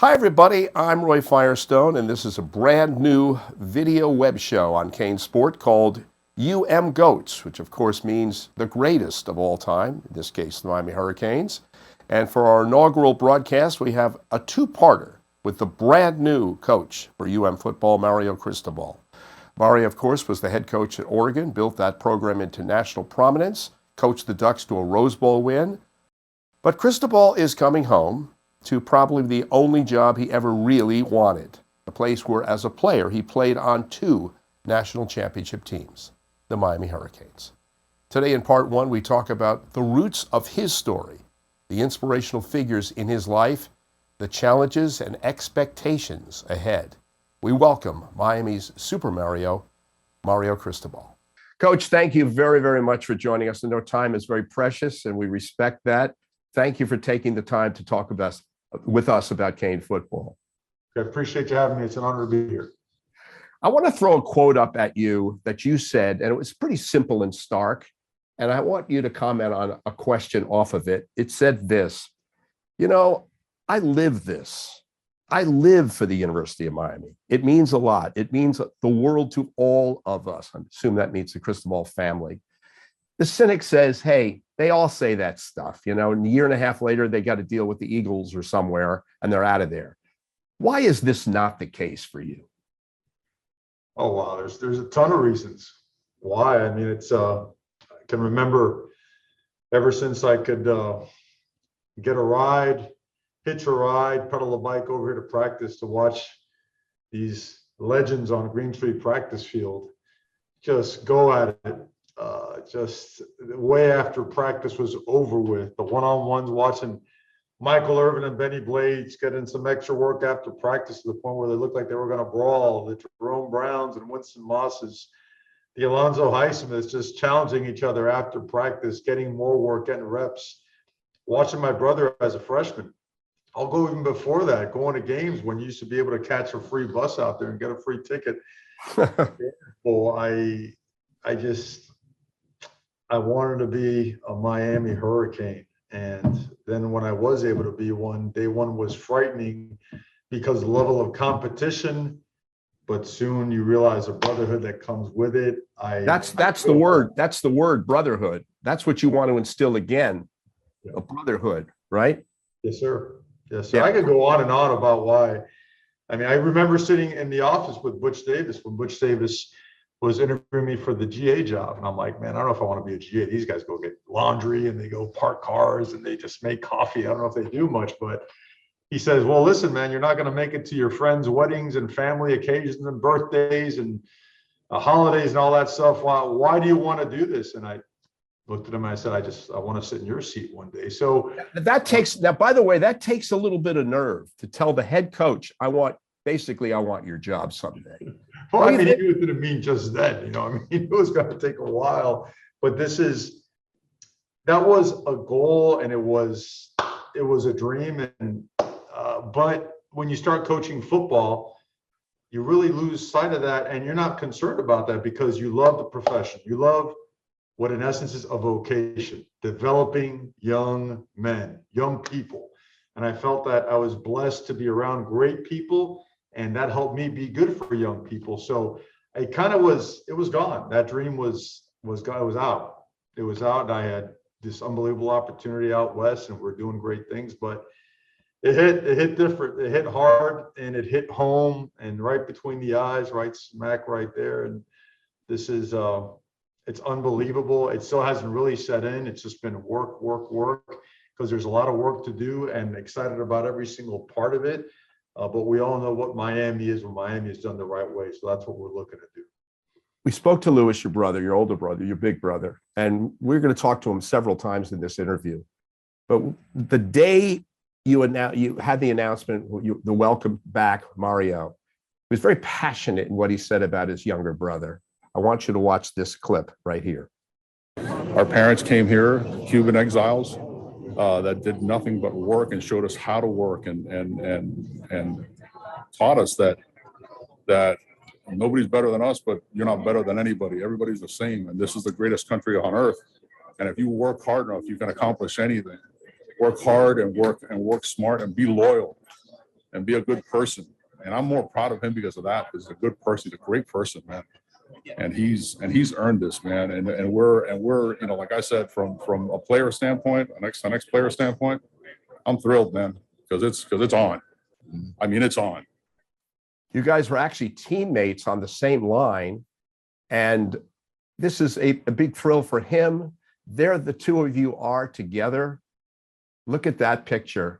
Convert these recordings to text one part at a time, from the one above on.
Hi, everybody. I'm Roy Firestone, and this is a brand new video web show on Kane Sport called G.O.A.T.S, which of course means the greatest of all time, in this case, the Miami Hurricanes. And for our inaugural broadcast, we have a two-parter with the brand new coach for UM football, Mario Cristobal. Mario, of course, was the head coach at Oregon, built that program into national prominence, coached the Ducks to a Rose Bowl win. But Cristobal is coming home to probably the only job he ever really wanted, a place where, as a player, he played on two national championship teams, the Miami Hurricanes. Today in part one, we talk about the roots of his story, the inspirational figures in his life, the challenges and expectations ahead. We welcome Miami's Super Mario, Mario Cristobal. Coach, thank you very, very much for joining us. I know time is very precious, and we respect that. Thank you for taking the time to talk with us about Kane football. I appreciate you having me. It's an honor to be here. I want to throw a quote up at you that you said, and it was pretty simple and stark, and I want you to comment on a question off of it. It said this: I live this. I live for the University of Miami. It means a lot. It means the world to all of us. I assume that means the Cristobal family. The cynic says, hey, they all say that stuff, and a year and a half later, they got to deal with the Eagles or somewhere, and they're out of there. Why is this not the case for you? Oh, wow. There's a ton of reasons why. I mean, I can remember ever since I could get a ride, hitch a ride, pedal a bike over here to practice to watch these legends on Green Street practice field just go at it. Just way after practice was over with, the one-on-ones, watching Michael Irvin and Benny Blades getting some extra work after practice to the point where they looked like they were going to brawl. The Jerome Browns and Winston Mosses, the Alonzo Highsmiths just challenging each other after practice, getting more work, getting reps. Watching my brother as a freshman. I'll go even before that, going to games when you used to be able to catch a free bus out there and get a free ticket. Well, I wanted to be a Miami Hurricane. And then when I was able to be one, day one was frightening because the level of competition, but soon you realize the brotherhood that comes with it. That's the word. That's the word, brotherhood. That's what you want to instill again, a brotherhood, right? Yes, sir. Yes, sir. Yeah. I could go on and on about why. I mean, I remember sitting in the office with Butch Davis when Butch Davis was interviewing me for the GA job. And I'm like, man, I don't know if I want to be a GA. These guys go get laundry and they go park cars and they just make coffee. I don't know if they do much, but he says, well, listen, man, you're not going to make it to your friends' weddings and family occasions and birthdays and holidays and all that stuff. Why do you want to do this? And I looked at him and I said, I want to sit in your seat one day. So now, by the way, that takes a little bit of nerve to tell the head coach, I want your job someday. Well, I mean, he didn't mean just then, I mean, it was going to take a while, but that was a goal and it was a dream. And, but when you start coaching football, you really lose sight of that and you're not concerned about that because you love the profession. You love what in essence is a vocation, developing young men, young people. And I felt that I was blessed to be around great people. And that helped me be good for young people. So it was gone. That dream was gone. It was out. It was out. And I had this unbelievable opportunity out west and we're doing great things, but it hit different. It hit hard and it hit home and right between the eyes, right smack right there. And this is, it's unbelievable. It still hasn't really set in. It's just been work, because there's a lot of work to do and excited about every single part of it. But we all know what Miami is when Miami is done the right way. So that's what we're looking to do. We spoke to Louis, your brother, your older brother, your big brother, and we're going to talk to him several times in this interview. But the day you had the announcement, the welcome back, Mario, he was very passionate in what he said about his younger brother. I want you to watch this clip right here. Our parents came here, Cuban exiles, that did nothing but work and showed us how to work and taught us that nobody's better than us, but you're not better than anybody. Everybody's the same, and this is the greatest country on earth. And if you work hard enough, you can accomplish anything. Work hard and work smart and be loyal. and be a good person. And I'm more proud of him because of that. He's a good person. He's a great person, man. And he's earned this, man. And we're, you know, like I said, from a player standpoint, a next player standpoint, I'm thrilled, man, because it's on. I mean, it's on. You guys were actually teammates on the same line, and this is a big thrill for him. There, the two of you are together. Look at that picture.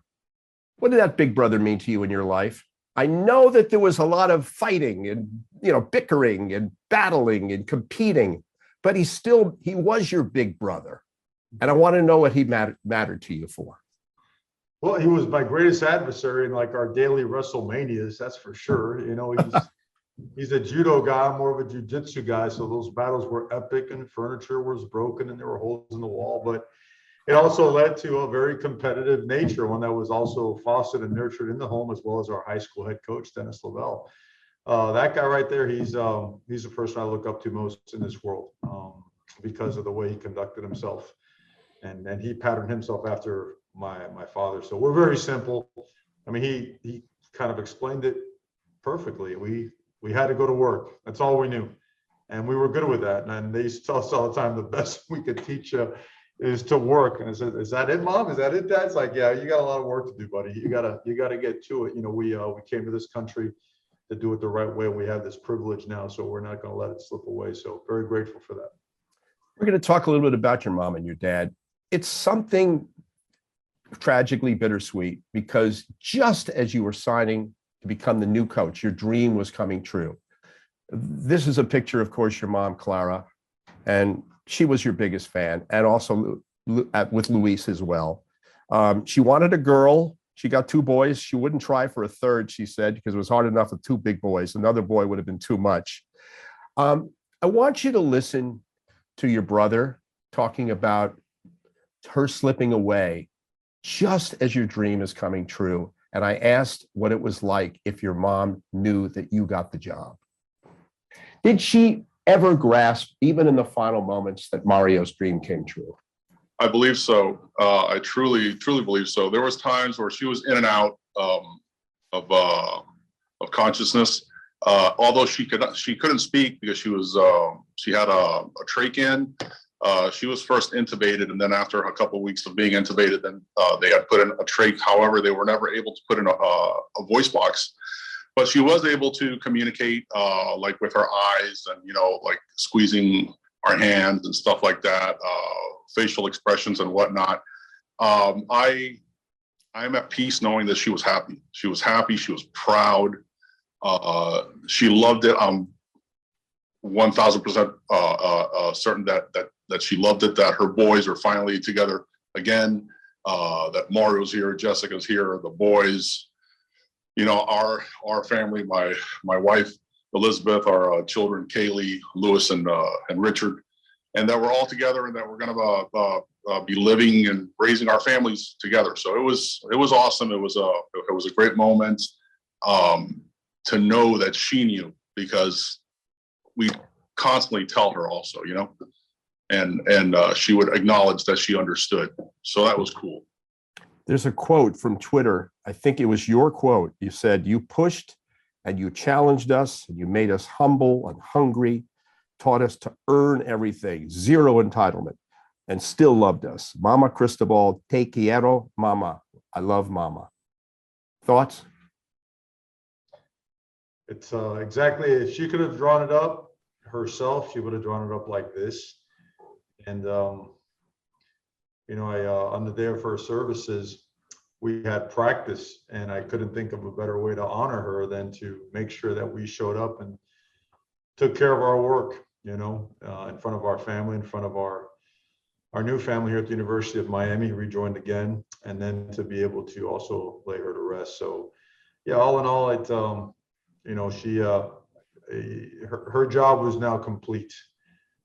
What did that big brother mean to you in your life? I know that there was a lot of fighting and, you know, bickering and battling and competing, but he was your big brother. And I want to know what he mattered to you for. Well, he was my greatest adversary in like our daily WrestleManias, that's for sure. You know, he's a judo guy, I'm more of a jiu-jitsu guy. So those battles were epic and furniture was broken and there were holes in the wall. But it also led to a very competitive nature, one that was also fostered and nurtured in the home, as well as our high school head coach, Dennis Lavelle. That guy right there, he's the person I look up to most in this world because of the way he conducted himself. And he patterned himself after my father. So we're very simple. I mean, he kind of explained it perfectly. We had to go to work. That's all we knew. And we were good with that. And they used to tell us all the time, the best we could teach you is to work. And I said, is that it, Mom? Is that it, Dad? It's like, yeah, you got a lot of work to do, buddy. You gotta get to it. You know, we came to this country to do it the right way. We have this privilege now, so we're not going to let it slip away. So very grateful for that. We're going to talk a little bit about your mom and your dad. It's something tragically bittersweet because just as you were signing to become the new coach, your dream was coming true. This is a picture, of course, your mom, Clara, and she was your biggest fan, and also with Luis as well. She wanted a girl. She got two boys. She wouldn't try for a third, she said, because it was hard enough with two big boys. Another boy would have been too much. I want you to listen to your brother talking about her slipping away just as your dream is coming true. And I asked what it was like if your mom knew that you got the job. Did she ever grasp, even in the final moments, that Mario's dream came true? I believe so. I truly believe so. There was times where she was in and out of consciousness. Although she couldn't speak because she had a trach in. She was first intubated, and then after a couple of weeks of being intubated, then they had put in a trach. However, they were never able to put in a voice box. But she was able to communicate like with her eyes and, you know, like squeezing our hands and stuff like that, facial expressions and whatnot. I'm at peace knowing that she was happy. She was happy. She was proud. She loved it. I'm 1,000% certain that she loved it, that her boys are finally together again, that Mario's here, Jessica's here, the boys. You know, our family, my wife, Elizabeth, our children, Kaylee, Lewis, and Richard, and that we're all together and that we're going to be living and raising our families together. So it was awesome. It was a great moment to know that she knew, because we constantly tell her also, you know, and she would acknowledge that she understood. So that was cool. There's a quote from Twitter. I think it was your quote. You said, "You pushed and you challenged us and you made us humble and hungry, taught us to earn everything, zero entitlement, and still loved us. Mama Cristobal, te quiero, mama. I love mama." Thoughts? It's exactly, if she could have drawn it up herself, she would have drawn it up like this. And you know, on the day of her services, we had practice, and I couldn't think of a better way to honor her than to make sure that we showed up and took care of our work, you know, in front of our family, in front of our new family here at the University of Miami, rejoined again, and then to be able to also lay her to rest. So yeah, all in all, it, you know, she, her job was now complete,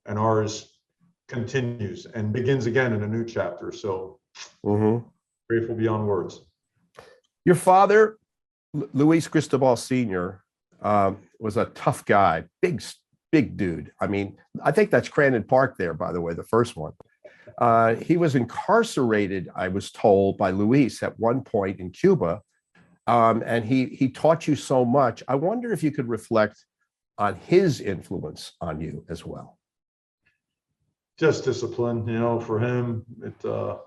and ours continues and begins again in a new chapter. So grateful beyond words. Your father, Luis Cristobal Sr., was a tough guy, big dude. I mean, I think that's Crandon Park there, by the way, the first one. He was incarcerated, I was told, by Luis at one point in Cuba and he taught you so much. I wonder if you could reflect on his influence on you as well. Just discipline, for him, to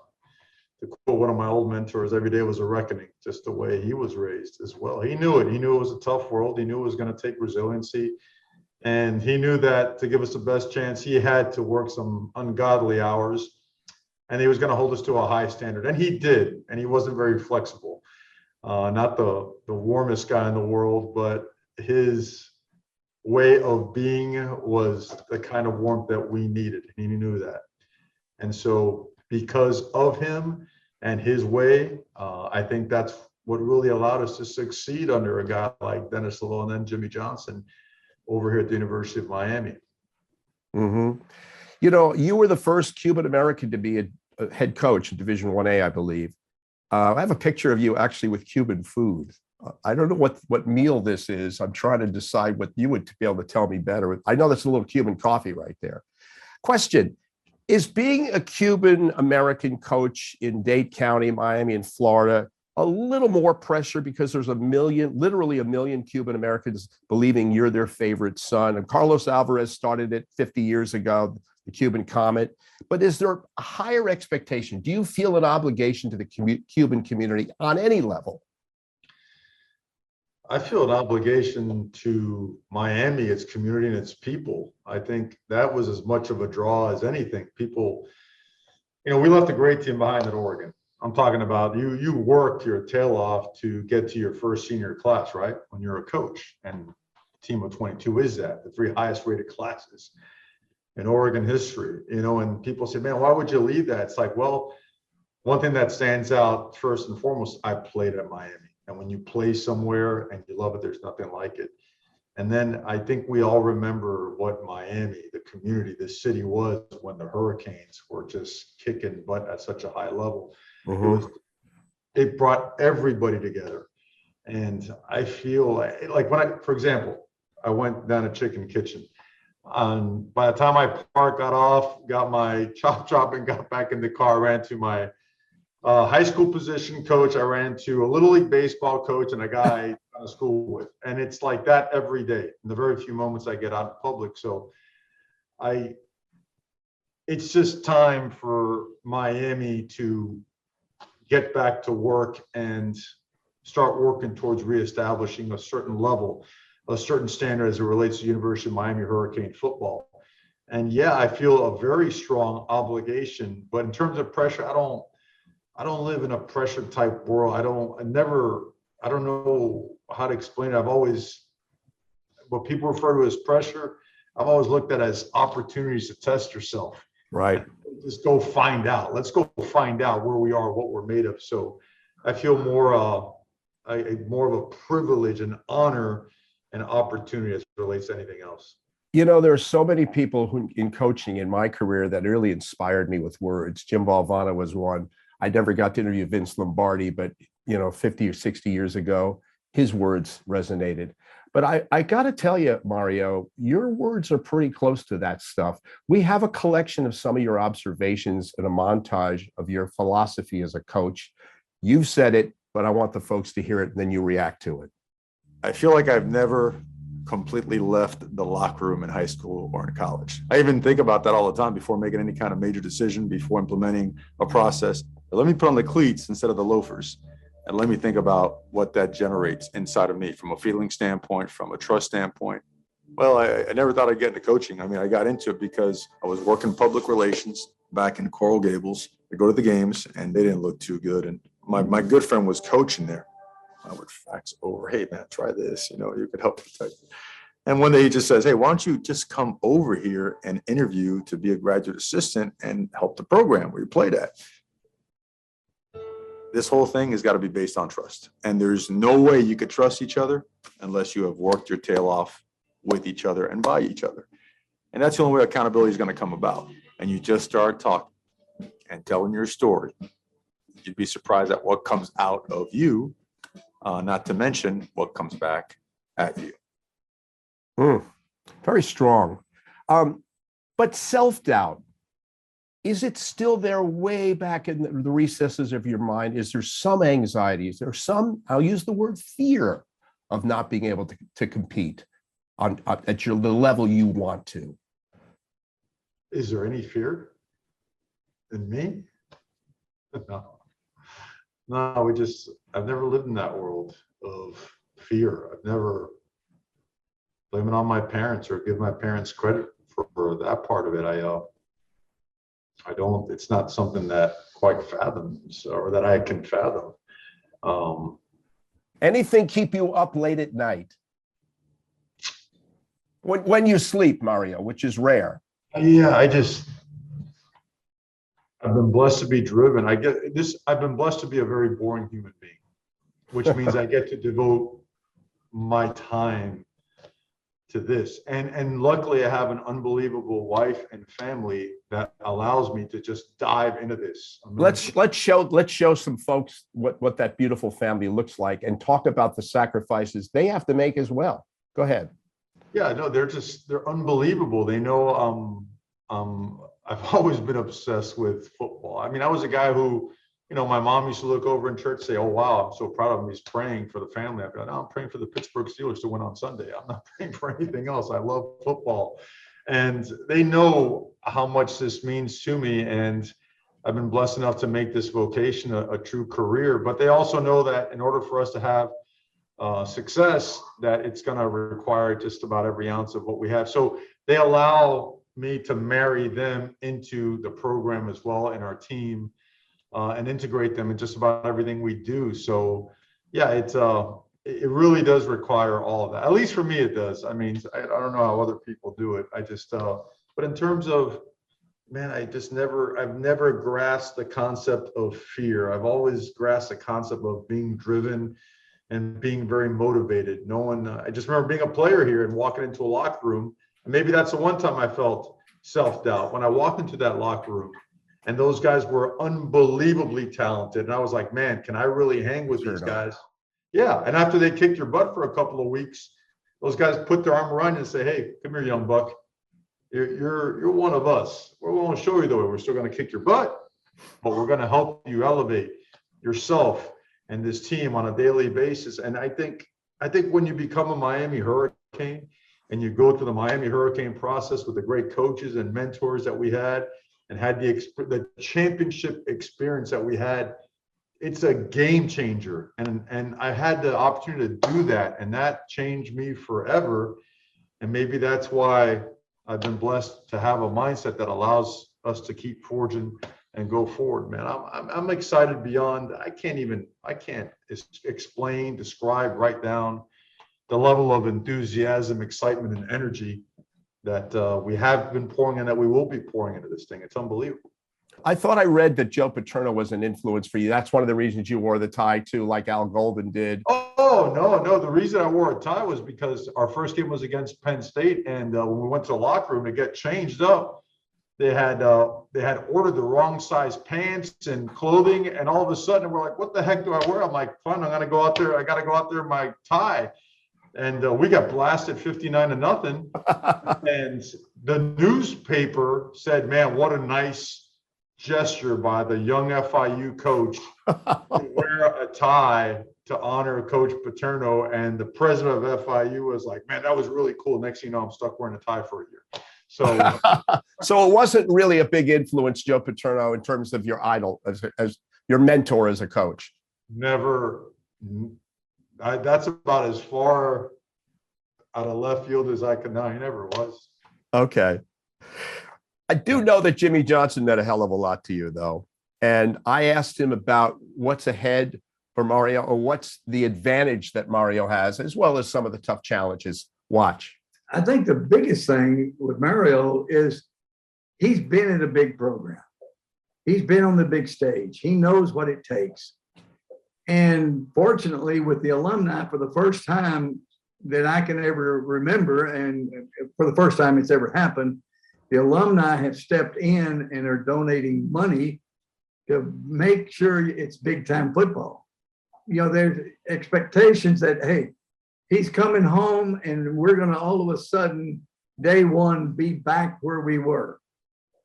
quote one of my old mentors, every day was a reckoning, just the way he was raised as well. He knew it. He knew it was a tough world. He knew it was going to take resiliency. And he knew that to give us the best chance, he had to work some ungodly hours. And he was going to hold us to a high standard. And he did. And he wasn't very flexible. Not the warmest guy in the world, but his way of being was the kind of warmth that we needed. And he knew that. And so because of him and his way, I think that's what really allowed us to succeed under a guy like Dennis Lillo and then Jimmy Johnson over here at the University of Miami. Mm-hmm. You were the first Cuban American to be a head coach in Division 1A, I believe. I have a picture of you actually with Cuban food. I don't know what meal this is. I'm trying to decide what you would be able to tell me better. I know that's a little Cuban coffee right there. Question: is being a Cuban American coach in Dade County, Miami, and Florida a little more pressure because there's literally a million Cuban Americans believing you're their favorite son? And Carlos Alvarez started it 50 years ago, the Cuban Comet. But is there a higher expectation? Do you feel an obligation to the Cuban community on any level? I feel an obligation to Miami, its community, and its people. I think that was as much of a draw as anything. People, we left a great team behind at Oregon. I'm talking about you worked your tail off to get to your first senior class, right? When you're a coach, and a team of 22 is that, the 3 highest rated classes in Oregon history, and people say, man, why would you leave that? It's like, well, one thing that stands out first and foremost, I played at Miami. And when you play somewhere and you love it, there's nothing like it. And then I think we all remember what Miami, the community, the city was when the Hurricanes were just kicking butt at such a high level. Mm-hmm. It brought everybody together. And I feel like for example, I went down to Chicken Kitchen. By the time I parked, got off, got my chop and got back in the car, ran to my high school position coach. I ran to a little league baseball coach and a guy I went to school with. And it's like that every day in the very few moments I get out in public. So it's just time for Miami to get back to work and start working towards reestablishing a certain level, a certain standard as it relates to University of Miami Hurricane football. And yeah, I feel a very strong obligation, but in terms of pressure, I don't live in a pressure type world. I don't know how to explain it. What people refer to as pressure, I've always looked at as opportunities to test yourself. Right. Just go find out. Let's go find out where we are, what we're made of. So I feel more of a privilege and honor and opportunity as it relates to anything else. There are so many people who in coaching in my career that really inspired me with words. Jim Valvano was one. I never got to interview Vince Lombardi, but 50 or 60 years ago, his words resonated. But I got to tell you, Mario, your words are pretty close to that stuff. We have a collection of some of your observations and a montage of your philosophy as a coach. You've said it, but I want the folks to hear it, and then you react to it. I feel like I've never completely left the locker room in high school or in college. I even think about that all the time before making any kind of major decision, before implementing a process. Let me put on the cleats instead of the loafers, and let me think about what that generates inside of me from a feeling standpoint, from a trust standpoint. Well, I never thought I'd get into coaching. I mean, I got into it because I was working public relations back in Coral Gables. I go to the games, and they didn't look too good. And my good friend was coaching there. I would fax over, hey, man, try this. You could help protect it. And one day he just says, hey, why don't you just come over here and interview to be a graduate assistant and help the program where you played at? This whole thing has got to be based on trust. And there's no way you could trust each other unless you have worked your tail off with each other and by each other. And that's the only way accountability is going to come about. And you just start talking and telling your story. You'd be surprised at what comes out of you, not to mention what comes back at you. Very strong. But self-doubt, is it still there way back in the recesses of your mind? Is there some anxiety? Is there some, I'll use the word fear of not being able to compete at the level you want to? Is there any fear in me? No. No, I've never lived in that world of fear. I've never blame it on my parents or give my parents credit for that part of it. I don't, it's not something that quite fathoms or that I can fathom. Anything keep you up late at night? When you sleep, Mario, which is rare. Yeah, I've been blessed to be driven. I've been blessed to be a very boring human being, which means I get to devote my time to this. And luckily I have an unbelievable wife and family that allows me to just dive into this. Let's show some folks what that beautiful family looks like and talk about the sacrifices they have to make as well. Go ahead. Yeah, no, they're unbelievable. They know I've always been obsessed with football. I mean, I was a guy who, my mom used to look over in church, say, "Oh, wow, I'm so proud of him. He's praying for the family." I'd be like, "No, I'm praying for the Pittsburgh Steelers to win on Sunday. I'm not praying for anything else. I love football." And they know how much this means to me. And I've been blessed enough to make this vocation a true career. But they also know that in order for us to have success, that it's going to require just about every ounce of what we have. So they allow me to marry them into the program as well and our team, and integrate them in just about everything we do. So yeah, it really does require all of that. At least for me, it does. I mean, I don't know how other people do it. But in terms of, man, I've never grasped the concept of fear. I've always grasped the concept of being driven and being very motivated. I just remember being a player here and walking into a locker room. And maybe that's the one time I felt self-doubt, when I walked into that locker room and those guys were unbelievably talented. And I was like, man, can I really hang with these guys? Yeah. And after they kicked your butt for a couple of weeks, those guys put their arm around you and say, "Hey, come here, young buck. You're one of us. We won't show you the way. We're still going to kick your butt, but we're going to help you elevate yourself and this team on a daily basis." And I think when you become a Miami Hurricane and you go through the Miami Hurricane process with the great coaches and mentors that we had and had the championship experience that we had, it's a game changer. And I had the opportunity to do that, and that changed me forever. And maybe that's why I've been blessed to have a mindset that allows us to keep forging and go forward, man. I'm excited beyond, I can't explain, describe, write down the level of enthusiasm, excitement, and energy that we have been pouring and that we will be pouring into this thing. It's unbelievable. I thought I read that Joe Paterno was an influence for you. That's one of the reasons you wore the tie too, like Al Golden did. Oh, no. The reason I wore a tie was because our first game was against Penn State. And when we went to the locker room to get changed up, they had ordered the wrong size pants and clothing. And all of a sudden we're like, what the heck do I wear? I'm like, fine, I'm going to go out there. I got to go out there in my tie. And we got blasted 59-0. And the newspaper said, "Man, what a nice gesture by the young FIU coach to wear a tie to honor Coach Paterno." And the president of FIU was like, "Man, that was really cool. Next thing you know, I'm stuck wearing a tie for a year." So, so it wasn't really a big influence, Joe Paterno, in terms of your idol as your mentor as a coach. Never. That's about as far out of left field as I could know. He never was. Okay. I do know that Jimmy Johnson meant a hell of a lot to you, though. And I asked him about what's ahead for Mario, or what's the advantage that Mario has, as well as some of the tough challenges. Watch. I think the biggest thing with Mario is he's been in a big program. He's been on the big stage. He knows what it takes. And fortunately, with the alumni, for the first time that I can ever remember, and for the first time it's ever happened, the alumni have stepped in and are donating money to make sure it's big time football. There's expectations that, hey, he's coming home and we're going to all of a sudden, day one, be back where we were.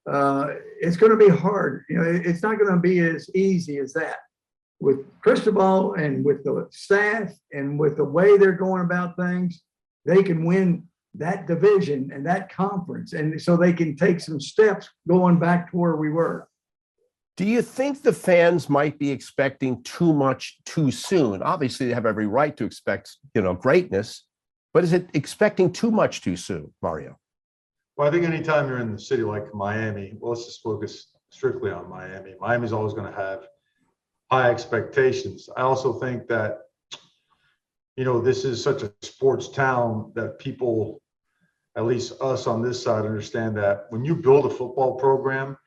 it's going to be hard. You know, it's not going to be as easy as that. With Cristobal and with the staff and with the way they're going about things, they can win that division and that conference. And so they can take some steps going back to where we were. Do you think the fans might be expecting too much too soon? Obviously, they have every right to expect, greatness, but is it expecting too much too soon, Mario? Well, I think anytime you're in the city like Miami, well, let's just focus strictly on Miami. Miami's always going to have high expectations. I also think that, this is such a sports town that people, at least us on this side, understand that when you build a football program,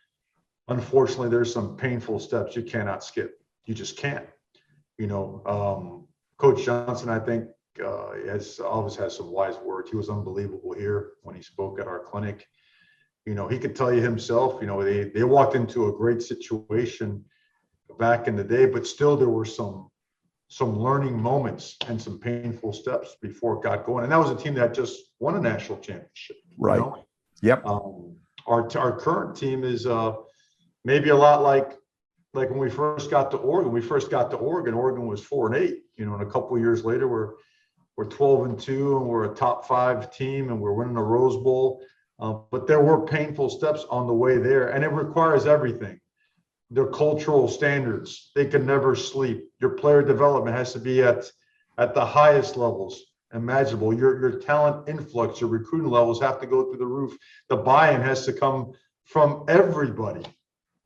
unfortunately, there's some painful steps you cannot skip. You just can't. Coach Johnson, I think, always has some wise words. He was unbelievable here when he spoke at our clinic. He could tell you himself, they walked into a great situation back in the day, but still there were some learning moments and some painful steps before it got going. And that was a team that just won a national championship. Right. Yep. Our current team is maybe a lot like when we first got to Oregon. Oregon was 4-8. And a couple of years later, we're 12-2, and we're a top 5 team, and we're winning a Rose Bowl. But there were painful steps on the way there, and it requires everything. Their cultural standards, they can never sleep. Your player development has to be at the highest levels imaginable. Your talent influx, your recruiting levels have to go through the roof. The buy-in has to come from everybody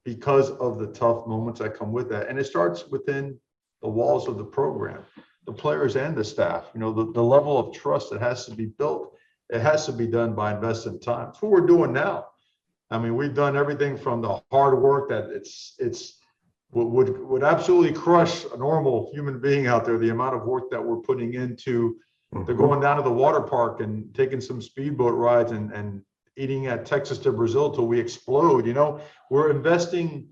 because of the tough moments that come with that. And it starts within the walls of the program, the players and the staff. The level of trust that has to be built, it has to be done by investing time. It's what we're doing now. I mean, we've done everything from the hard work that would absolutely crush a normal human being out there, the amount of work that we're putting into the going down to the water park and taking some speedboat rides and eating at Texas to Brazil till we explode. We're investing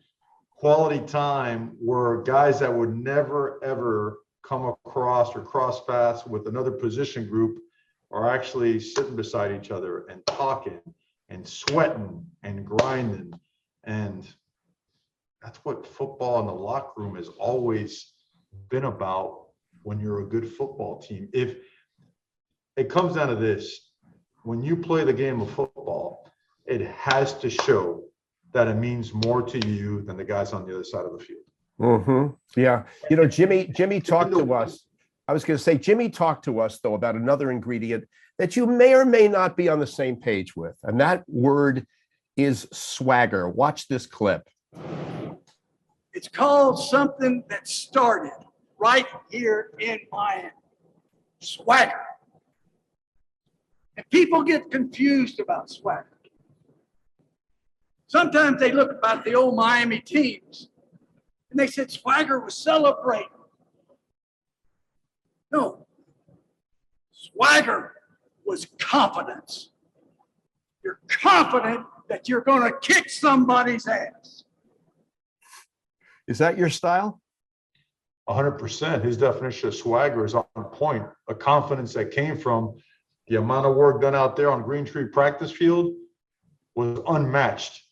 quality time where guys that would never, ever come across or cross paths with another position group are actually sitting beside each other and talking and sweating and grinding. And that's what football in the locker room has always been about when you're a good football team. If it comes down to this, when you play the game of football, it has to show that it means more to you than the guys on the other side of the field. Mm-hmm. Yeah. Jimmy talked to us. I was going to say, Jimmy talked to us, though, about another ingredient that you may or may not be on the same page with. And that word is swagger. Watch this clip. It's called something that started right here in Miami. Swagger. And people get confused about swagger. Sometimes they look about the old Miami teams and they said swagger was celebrating. No. Swagger was confidence. You're confident that you're going to kick somebody's ass. Is that your style? 100%. His definition of swagger is on point. A confidence that came from the amount of work done out there on Green Tree practice field was unmatched.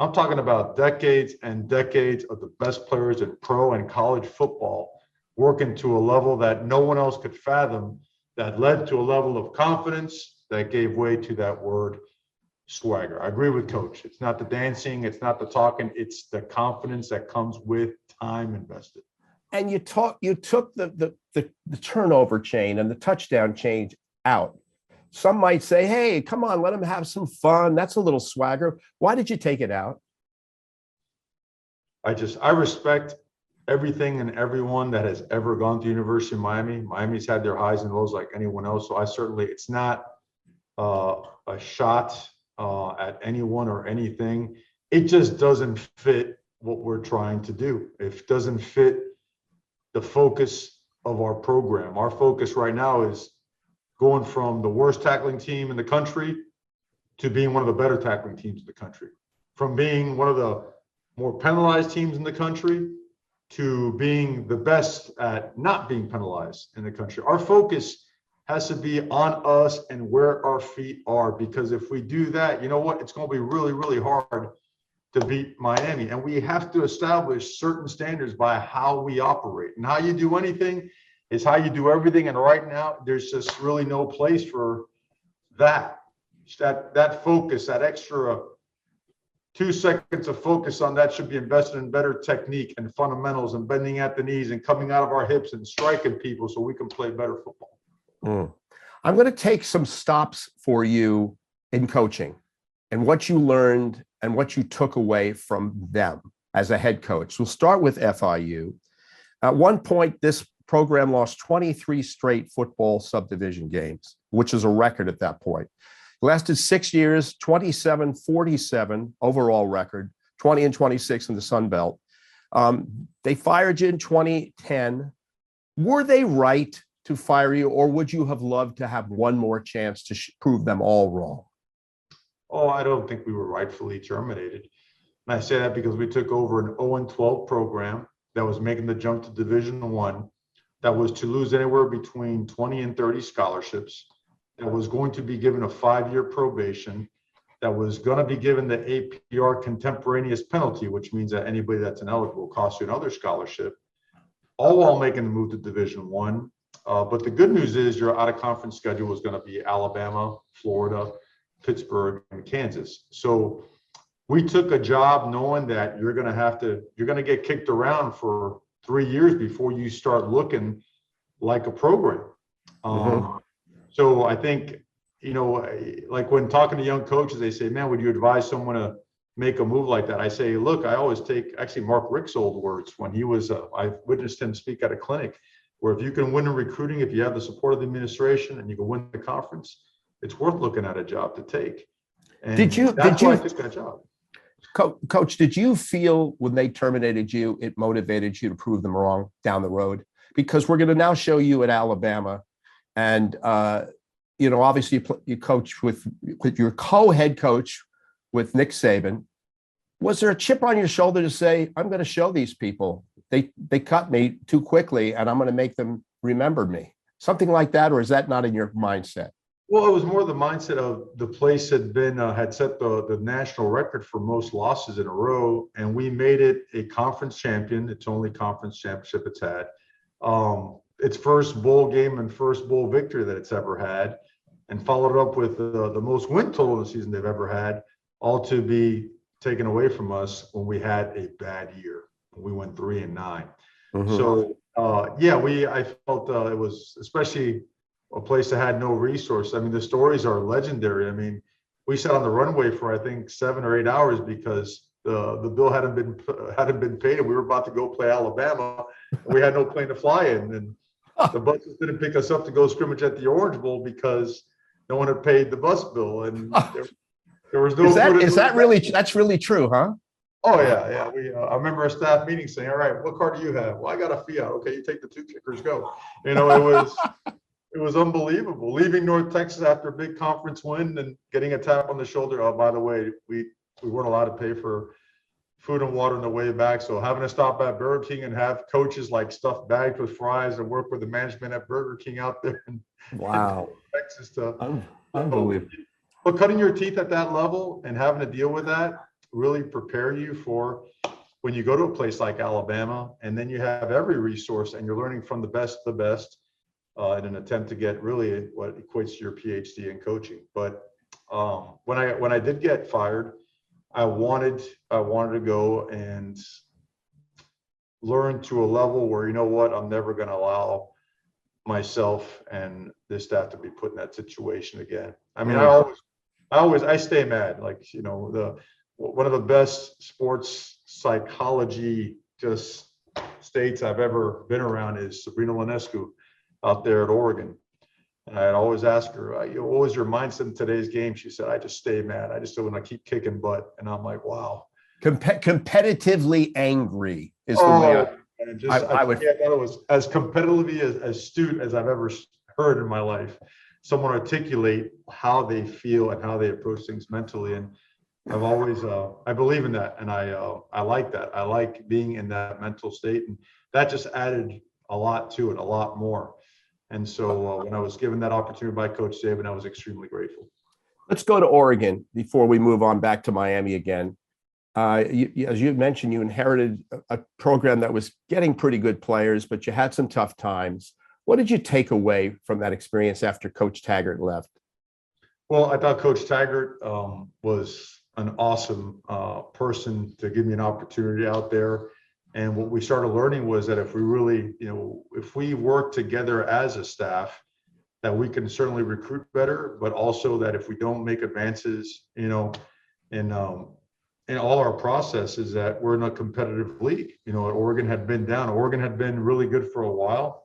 I'm talking about decades and decades of the best players in pro and college football working to a level that no one else could fathom, that led to a level of confidence that gave way to that word swagger. I agree with Coach. It's not the dancing, it's not the talking, it's the confidence that comes with time invested. And you took the turnover chain and the touchdown chain out. Some might say, hey, come on, let him have some fun. That's a little swagger. Why did you take it out? I respect everything and everyone that has ever gone to University of Miami. Miami's had their highs and lows like anyone else. So it's not a shot at anyone or anything. It just doesn't fit what we're trying to do. It doesn't fit the focus of our program. Our focus right now is going from the worst tackling team in the country to being one of the better tackling teams in the country, from being one of the more penalized teams in the country to being the best at not being penalized in the country. Our focus has to be on us and where our feet are, because if we do that, you know what? It's going to be really, really hard to beat Miami. And we have to establish certain standards by how we operate. And how you do anything is how you do everything. And right now, there's just really no place for that. That focus, that extra 2 seconds of focus on that should be invested in better technique and fundamentals and bending at the knees and coming out of our hips and striking people so we can play better football. I'm going to take some stops for you in coaching and what you learned and what you took away from them as a head coach. We'll start with FIU. At one point, this program lost 23 straight football subdivision games, which is a record at that point. It lasted 6 years, 27-47 overall record, 20-26 in the Sun Belt. They fired you in 2010. Were they right to fire you, or would you have loved to have one more chance to prove them all wrong? Oh, I don't think we were rightfully terminated. And I say that because we took over an 0-12 program that was making the jump to Division I, that was to lose anywhere between 20 and 30 scholarships, that was going to be given a 5-year probation, that was going to be given the APR contemporaneous penalty, which means that anybody that's ineligible costs you another scholarship, all while making the move to Division I. But the good news is your out-of-conference schedule is going to be Alabama, Florida, Pittsburgh, and Kansas. So we took a job knowing that you're going to get kicked around for 3 years before you start looking like a program. So I think, like when talking to young coaches, they say, man, would you advise someone to make a move like that? I say, look, I always take actually Mark Richt's old words when he was, I witnessed him speak at a clinic, where if you can win in recruiting, if you have the support of the administration and you can win the conference, it's worth looking at a job to take. And that's why I took that job. Coach, did you feel when they terminated you, it motivated you to prove them wrong down the road? Because we're going to now show you at Alabama, and obviously you coach with your co-head coach with Nick Saban. Was there a chip on your shoulder to say, I'm going to show these people they cut me too quickly and I'm going to make them remember me? Something like that, or is that not in your mindset? Well, it was more the mindset of the place had set the national record for most losses in a row, and we made it a conference champion. It's only conference championship it's had. Its first bowl game and first bowl victory that it's ever had, and followed it up with the most win total of the season they've ever had, all to be taken away from us when we had a bad year. We went 3-9. So I felt it was especially a place that had no resource. I mean, the stories are legendary. I mean, we sat on the runway for I think 7 or 8 hours because the bill hadn't been paid, and we were about to go play Alabama, and we had no plane to fly in, and the buses didn't pick us up to go scrimmage at the Orange Bowl because no one had paid the bus bill, and there was no. That's really true, huh? Oh yeah. I remember a staff meeting saying, "All right, what car do you have?" "Well, I got a Fiat." "Okay, you take the 2 kickers, go." It was unbelievable. Leaving North Texas after a big conference win and getting a tap on the shoulder. Oh, by the way, we weren't allowed to pay for food and water on the way back. So having to stop at Burger King and have coaches like stuffed bags with fries and work with the management at Burger King out there in Texas to unbelievable. But cutting your teeth at that level and having to deal with that really prepare you for when you go to a place like Alabama, and then you have every resource and you're learning from the best of the best in an attempt to get really what equates to your PhD in coaching. But when I did get fired, I wanted to go and learn to a level where, I'm never going to allow myself and this staff to be put in that situation again. I mean, I stay mad. Like, one of the best sports psychology just states I've ever been around is Sabrina Ionescu out there at Oregon. And I'd always ask her, what was your mindset in today's game? She said, I just stay mad. I just don't want to keep kicking butt. And I'm like, wow. Competitively angry is the way I thought it was as competitively as astute as I've ever heard in my life. Someone articulate how they feel and how they approach things mentally. And I've always, I believe in that. And I like that. I like being in that mental state. And that just added a lot to it, a lot more. And so when I was given that opportunity by Coach Saban, I was extremely grateful. Let's go to Oregon before we move on back to Miami again. As you mentioned, you inherited a program that was getting pretty good players, but you had some tough times. What did you take away from that experience after Coach Taggart left? Well, I thought Coach Taggart was an awesome person to give me an opportunity out there. And what we started learning was that if we really, if we work together as a staff, that we can certainly recruit better, but also that if we don't make advances, in all our processes, that we're in a competitive league. Oregon had been down. Oregon had been really good for a while,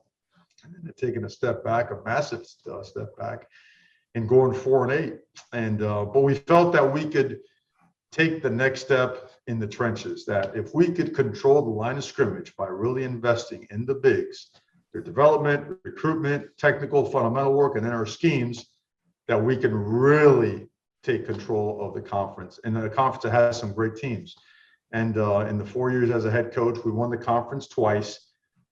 and then they'd taken a step back, a massive step back, and going 4-8. And but we felt that we could take the next step in the trenches. That if we could control the line of scrimmage by really investing in the bigs, their development, recruitment, technical, fundamental work, and then our schemes, that we can really take control of the conference. And a conference that has some great teams. And in the 4 years as a head coach, we won the conference twice,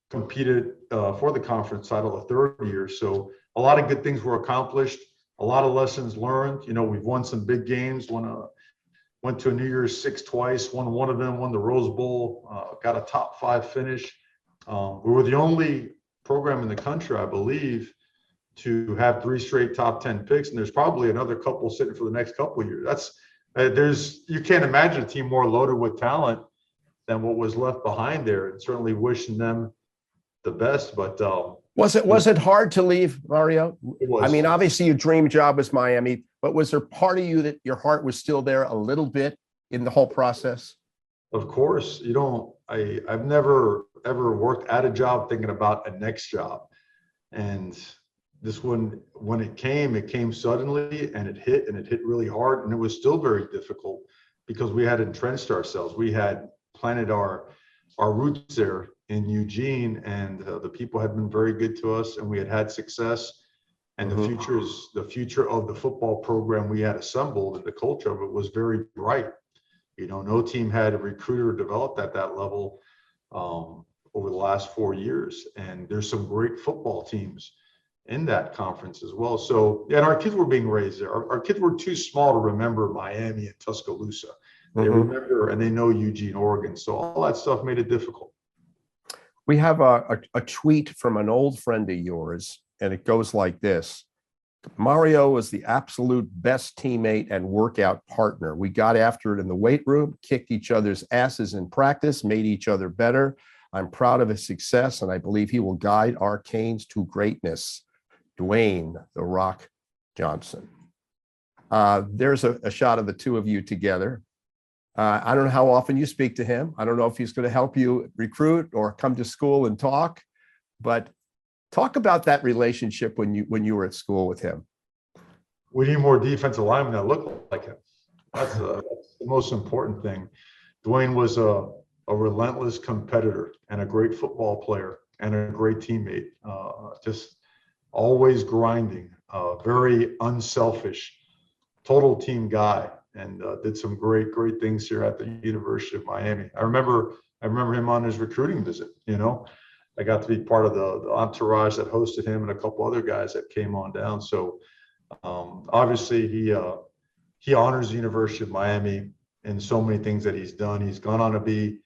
competed for the conference title the third year. So a lot of good things were accomplished, a lot of lessons learned. We've won some big games, went to a New Year's Six twice, won one of them, won the Rose Bowl, got a top 5 finish. We were the only program in the country, I believe, to have 3 straight top 10 picks, and there's probably another couple sitting for the next couple of years. You can't imagine a team more loaded with talent than what was left behind there, and certainly wishing them the best. But was it hard to leave, Mario? It was. I mean, obviously your dream job was Miami, but was there part of you that your heart was still there a little bit in the whole process? Of course. I've never ever worked at a job thinking about a next job, and this one, when it came suddenly, and it hit really hard, and it was still very difficult because we had entrenched ourselves. We had planted our roots there in Eugene, and the people had been very good to us, and we had success. And the future of the football program we had assembled, and the culture of it was very bright. No team had a recruiter developed at that level over the last 4 years, and there's some great football teams in that conference as well. So, and our kids were being raised there. Our kids were too small to remember Miami and Tuscaloosa. They remember, and they know Eugene, Oregon. So all that stuff made it difficult. We have a tweet from an old friend of yours, and it goes like this. Mario was the absolute best teammate and workout partner. We got after it in the weight room, kicked each other's asses in practice, made each other better. I'm proud of his success, and I believe he will guide our Canes to greatness. Dwayne "The Rock" Johnson. There's a shot of the two of you together. I don't know how often you speak to him. I don't know if he's going to help you recruit or come to school and talk, but talk about that relationship when you were at school with him. We need more defensive linemen that look like him. That's the most important thing. Dwayne was a relentless competitor and a great football player and a great teammate. Just always grinding, very unselfish, total team guy, and did some great things here at the University of Miami. I remember him on his recruiting visit. I got to be part of the entourage that hosted him and a couple other guys that came on down. So obviously he honors the University of Miami in so many things that he's done. He's gone on to be,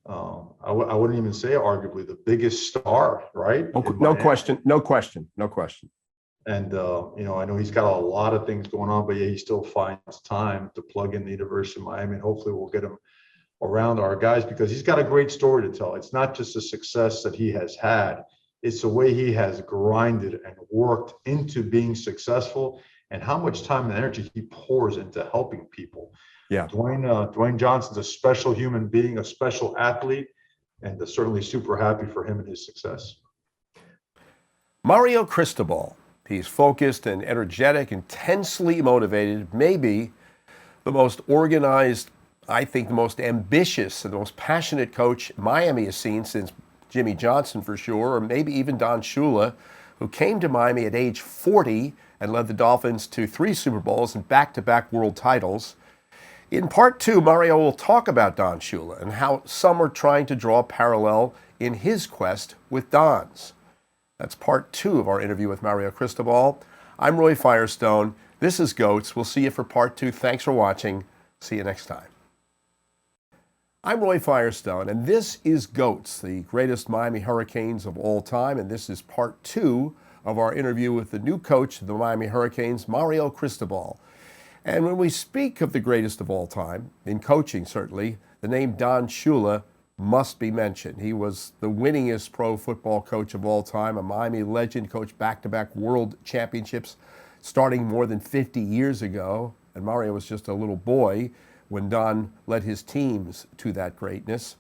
I wouldn't even say arguably the biggest star, right? No question. And, I know he's got a lot of things going on, but yeah, he still finds time to plug in the University of Miami, and hopefully we'll get him around our guys, because he's got a great story to tell. It's not just the success that he has had, it's the way he has grinded and worked into being successful, and how much time and energy he pours into helping people. Yeah. Dwayne Johnson's a special human being, a special athlete, and certainly super happy for him and his success. Mario Cristobal. He's focused and energetic, intensely motivated, maybe the most organized, I think the most ambitious and the most passionate coach Miami has seen since Jimmy Johnson for sure, or maybe even Don Shula, who came to Miami at age 40 and led the Dolphins to 3 Super Bowls and back-to-back world titles. In part 2, Mario will talk about Don Shula and how some are trying to draw a parallel in his quest with Don's. That's part 2 of our interview with Mario Cristobal. I'm Roy Firestone. This is GOATS. We'll see you for part 2. Thanks for watching. See you next time. I'm Roy Firestone, and this is GOATS, the greatest Miami Hurricanes of all time, and this is part 2 of our interview with the new coach of the Miami Hurricanes, Mario Cristobal. And when we speak of the greatest of all time, in coaching certainly, the name Don Shula must be mentioned. He was the winningest pro football coach of all time, a Miami legend, coached back-to-back world championships starting more than 50 years ago, and Mario was just a little boy when Don led his teams to that greatness.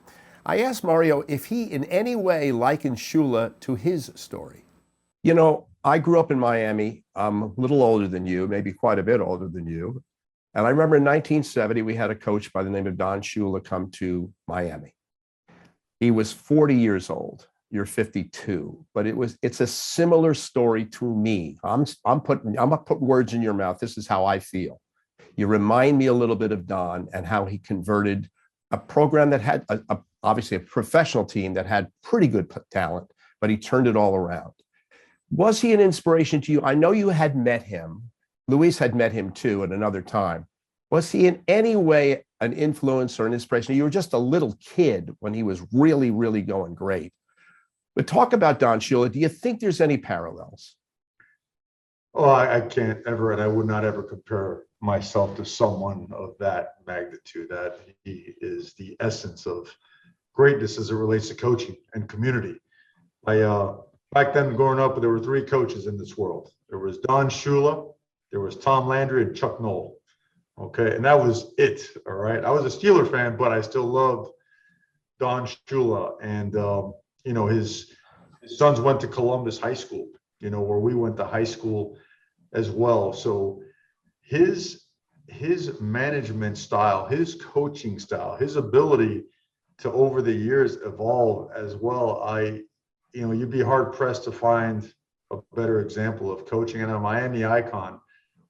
I asked Mario if he in any way likened Shula to his story. You know, I grew up in Miami. I'm a little older than you, maybe quite a bit older than you. And I remember in 1970, we had a coach by the name of Don Shula come to Miami. He was 40 years old. You're 52, but it's a similar story to me. I'm gonna put words in your mouth. This is how I feel. You remind me a little bit of Don and how he converted a program that had obviously a professional team that had pretty good talent, but he turned it all around. Was he an inspiration to you? I know you had met him. Luis had met him too at another time. Was he in any way an influence or an inspiration? You were just a little kid when he was really, really going great. But talk about Don Shula. Do you think there's any parallels? Oh, I can't ever, and I would not ever compare myself to someone of that magnitude. That he is the essence of greatness as it relates to coaching and community. Back then growing up, there were 3 coaches in this world. There was Don Shula, there was Tom Landry, and Chuck Noll. Okay, and that was it. All right, I was a Steeler fan, but I still loved Don Shula, and his sons went to Columbus High School. Where we went to high school as well. So his management style, his coaching style, his ability to over the years evolve as well. You'd be hard pressed to find a better example of coaching and a Miami icon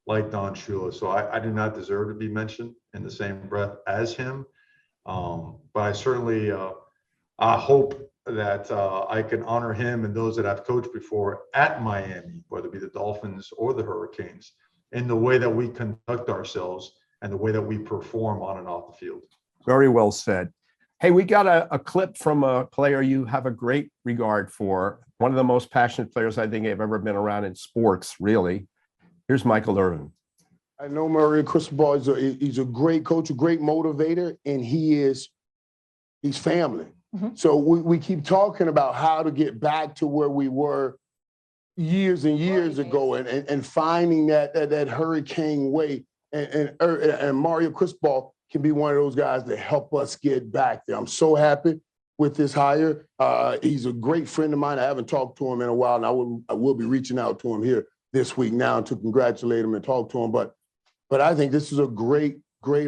like Don Shula. So I do not deserve to be mentioned in the same breath as him. But I certainly I hope that I can honor him and those that I've coached before at Miami, whether it be the Dolphins or the Hurricanes, in the way that we conduct ourselves and the way that we perform on and off the field. Very well said. Hey, we got a clip from a player you have a great regard for, one of the most passionate players I think I've ever been around in sports, really. Here's Michael Irvin. I know Mario Cristobal he's a great coach, a great motivator, and he's family. Mm-hmm. So we keep talking about how to get back to where we were years and years ago and finding that hurricane way. And Mario Cristobal can be one of those guys that help us get back there. I'm so happy with this hire. He's a great friend of mine. I haven't talked to him in a while, and I will be reaching out to him here this week now to congratulate him and talk to him. But I think this is a great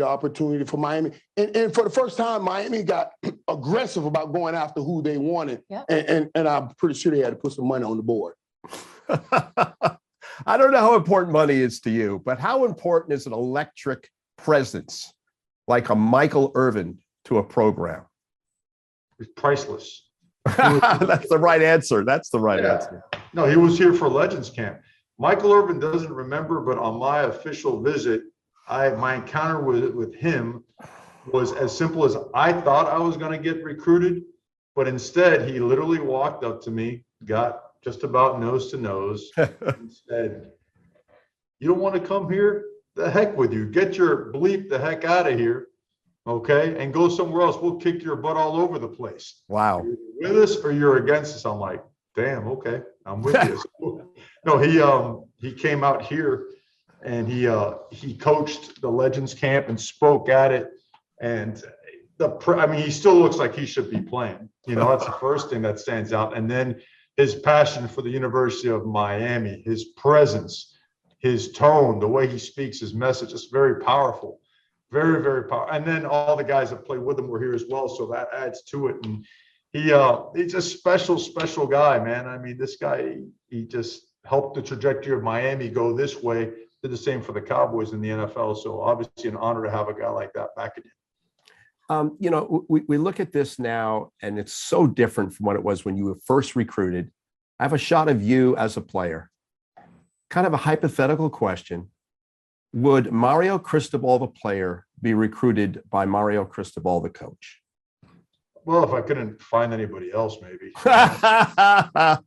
opportunity for Miami. And for the first time, Miami got aggressive about going after who they wanted. Yep. And I'm pretty sure they had to put some money on the board. I don't know how important money is to you, but how important is an electric presence like a Michael Irvin to a program? It's priceless. That's the right answer. That's the right answer. No, he was here for Legends Camp. Michael Irvin doesn't remember, but on my official visit, my encounter with him was as simple as I thought I was going to get recruited, but instead he literally walked up to me, got just about nose to nose, and said, "You don't want to come here? The heck with you. Get your bleep the heck out of here, okay? And go somewhere else. We'll kick your butt all over the place." Wow. You're with us or you're against us? I'm like, damn, okay, I'm with you. So, no, he came out here and he coached the Legends Camp and spoke at it. And he still looks like he should be playing. That's the first thing that stands out. And then his passion for the University of Miami, his presence, his tone, the way he speaks, his message is very powerful, very, very powerful. And then all the guys that played with him were here as well, so that adds to it. And he's a special guy, man. I mean, this guy, he just helped the trajectory of Miami go this way. Did the same for the Cowboys in the NFL. So obviously an honor to have a guy like that back again. We look at this now, and it's so different from what it was when you were first recruited. I have a shot of you as a player. Kind of a hypothetical question. Would Mario Cristobal, the player, be recruited by Mario Cristobal, the coach? Well, if I couldn't find anybody else, maybe.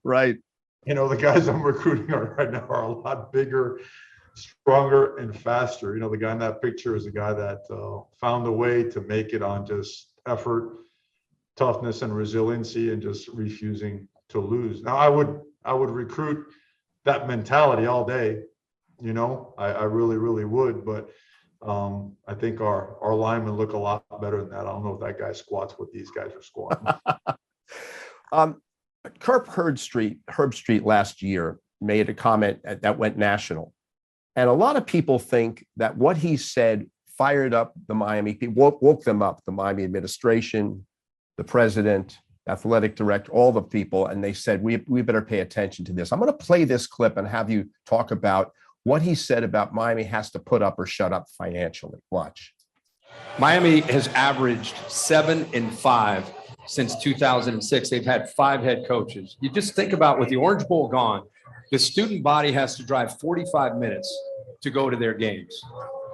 Right. You know, the guys I'm recruiting right now are a lot bigger, stronger, and faster. You know, the guy in that picture is a guy that found a way to make it on just effort, toughness, and resiliency, and just refusing to lose. Now, I would recruit that mentality all day. You know, I really, really would. But I think our linemen look a lot better than that. I don't know if that guy squats what these guys are squatting. Herb Street last year made a comment that went national. And a lot of people think that what he said fired up the Miami people, woke them up, the Miami administration, the president, athletic director, all the people. And they said, we better pay attention to this. I'm going to play this clip and have you talk about what he said about Miami has to put up or shut up financially. Watch. Miami has averaged 7-5 since 2006. They've had 5 head coaches. You just think about with the Orange Bowl gone, the student body has to drive 45 minutes to go to their games.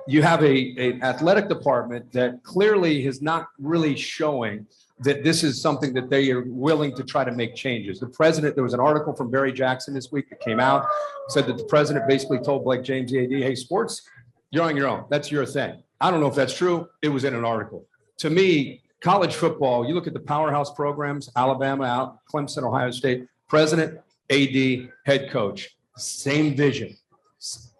You have an athletic department that clearly is not really showing that this is something that they are willing to try to make changes. The president, there was an article from Barry Jackson this week that came out, said that the president basically told Blake James, the AD, hey, sports, you're on your own. That's your thing. I don't know if that's true. It was in an article. To me, college football, you look at the powerhouse programs, Alabama out, Clemson, Ohio State, president, AD, head coach, same vision,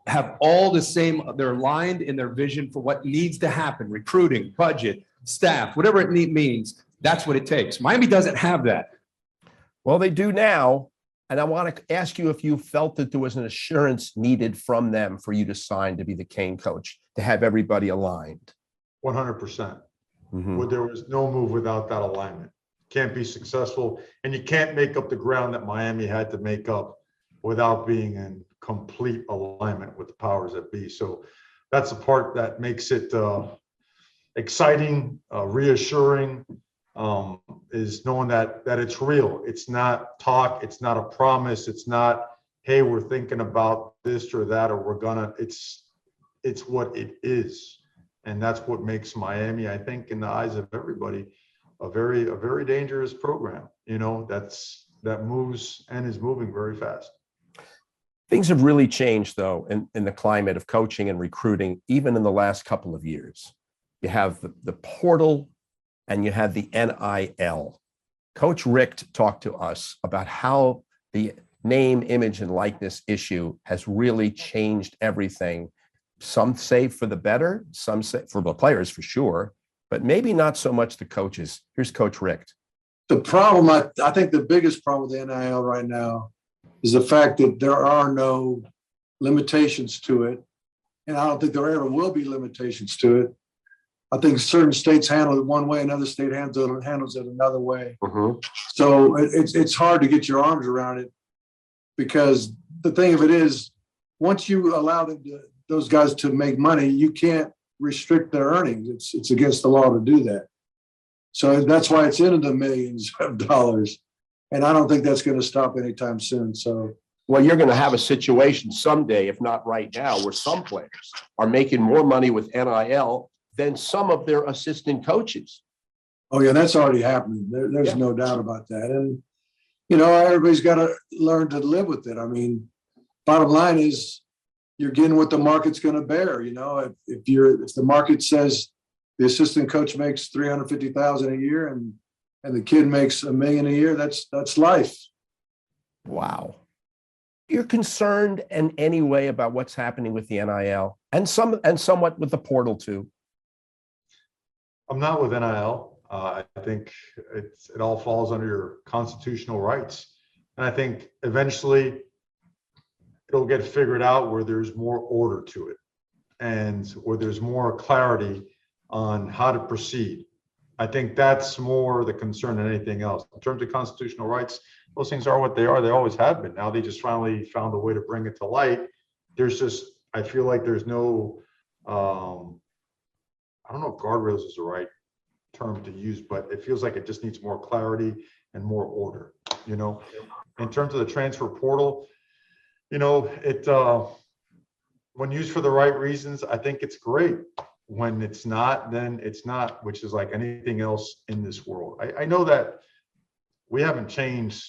have all the same, they're aligned in their vision for what needs to happen, recruiting, budget, staff, whatever it means. That's what it takes. Miami doesn't have that. Well, they do now. And I want to ask you if you felt that there was an assurance needed from them for you to sign to be the Cane coach, to have everybody aligned. 100%. Well, there was no move without that alignment. Can't be successful. And you can't make up the ground that Miami had to make up without being in complete alignment with the powers that be. So that's the part that makes it exciting, reassuring, is knowing that it's real. It's not talk. It's not a promise. It's not, hey, we're thinking about this or that, or we're gonna, it's what it is. And that's what makes Miami, I think, in the eyes of everybody, a very dangerous program, you know, that moves and is moving very fast. Things have really changed, though, in the climate of coaching and recruiting, even in the last couple of years. You have the portal and you have the NIL. Coach Richt talked to us about how the name, image, and likeness issue has really changed everything. Some say for the better, some say for the players for sure, but maybe not so much the coaches. Here's Coach Richt. The problem, I think the biggest problem with the NIL right now is the fact that there are no limitations to it. And I don't think there ever will be limitations to it. I think certain states handle it one way, another state handles it another way. So it's hard to get your arms around it, because the thing of it is, once you allow those guys to make money, you can't restrict their earnings. It's against the law to do that. So that's why it's into the millions of dollars. And I don't think that's going to stop anytime soon. So, well, you're going to have a situation someday, if not right now, where some players are making more money with NIL than some of their assistant coaches. Oh, yeah, that's already happening. There's no doubt about that. And, you know, everybody's got to learn to live with it. I mean, bottom line is you're getting what the market's going to bear. You know, if the market says the assistant coach makes $350,000 a year and the kid makes $1 million a year, that's life. Wow. You're concerned in any way about what's happening with the NIL and somewhat with the portal too? I'm not with NIL. I think it all falls under your constitutional rights. And I think eventually it'll get figured out where there's more order to it and where there's more clarity on how to proceed. I think that's more the concern than anything else. In terms of constitutional rights, those things are what they are. They always have been. Now they just finally found a way to bring it to light. I feel like there's no, I don't know if guardrails is the right term to use, but it feels like it just needs more clarity and more order, you know. In terms of the transfer portal, you know, when used for the right reasons, I think it's great. when it's not, then it's not, which is like anything else in this world. I know that we haven't changed